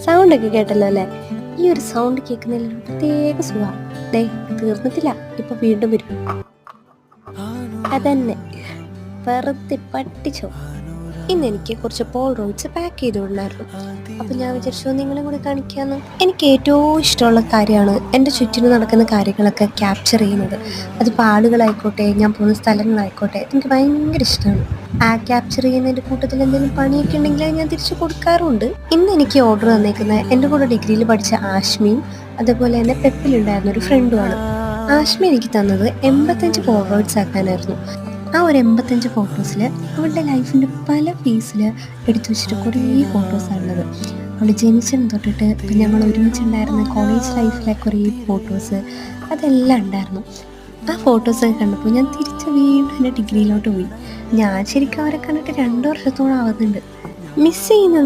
സൗണ്ടൊക്കെ കേട്ടല്ലോ അല്ലേ? ഈ ഒരു സൗണ്ട് കേൾക്കുന്നതിൽ ഒരു പ്രത്യേക സുഖമാണ്. ദേ തീർന്നിട്ടില്ല, ഇപ്പൊ വീണ്ടും വരും. അതന്നെ, വെറുതെ പട്ടിച്ചോ. ഇന്ന് എനിക്ക് കുറച്ച് പോൾറോയിഡ്സ് പാക്ക് ചെയ്തുകൊണ്ടായിരുന്നു. അപ്പം ഞാൻ വിചാരിച്ചു നിങ്ങളെ കൂടെ കാണിക്കാമെന്ന്. എനിക്ക് ഏറ്റവും ഇഷ്ടമുള്ള കാര്യമാണ് എൻ്റെ ചുറ്റിനും നടക്കുന്ന കാര്യങ്ങളൊക്കെ ക്യാപ്ചർ ചെയ്യുന്നത്. അതിപ്പോൾ ആളുകളായിക്കോട്ടെ, ഞാൻ പോകുന്ന സ്ഥലങ്ങളായിക്കോട്ടെ, എനിക്ക് ഭയങ്കര ഇഷ്ടമാണ്. ആ ക്യാപ്ചർ ചെയ്യുന്നതിൻ്റെ കൂട്ടത്തിൽ എന്തെങ്കിലും പണിയൊക്കെ ഉണ്ടെങ്കിൽ അത് ഞാൻ തിരിച്ചു കൊടുക്കാറുണ്ട്. ഇന്ന് എനിക്ക് ഓർഡർ തന്നേക്കുന്നത് എൻ്റെ കൂടെ ഡിഗ്രിയിൽ പഠിച്ച ആഷ്മിയും അതേപോലെ തന്നെ പെപ്പിലുണ്ടായിരുന്ന ഒരു ഫ്രണ്ടുമാണ്. ആഷ്മി എനിക്ക് തന്നത് 85 പോൾറോയിഡ്സ് ആക്കാനായിരുന്നു. ആ ഒരു 85 ഫോട്ടോസിൽ അവളുടെ ലൈഫിൻ്റെ പല ഫേസിൽ എടുത്തു വെച്ചിട്ട് കുറേ ഫോട്ടോസാണുള്ളത്. അവൾ ജനിച്ചത് തൊട്ടിട്ട് ഞങ്ങൾ ഒരുമിച്ചുണ്ടായിരുന്ന കോളേജ് ലൈഫിലെ കുറേ ഫോട്ടോസ് അതെല്ലാം ഉണ്ടായിരുന്നു. ആ ഫോട്ടോസൊക്കെ കണ്ടപ്പോൾ ഞാൻ തിരിച്ച് വീണ്ടും എൻ്റെ ഡിഗ്രിയിലോട്ട് പോയി. ഞാൻ ശരിക്കും അവരെ കണ്ടിട്ട് 2 വർഷത്തോളം ആവുന്നുണ്ട്. മിസ് ചെയ്യുന്നത്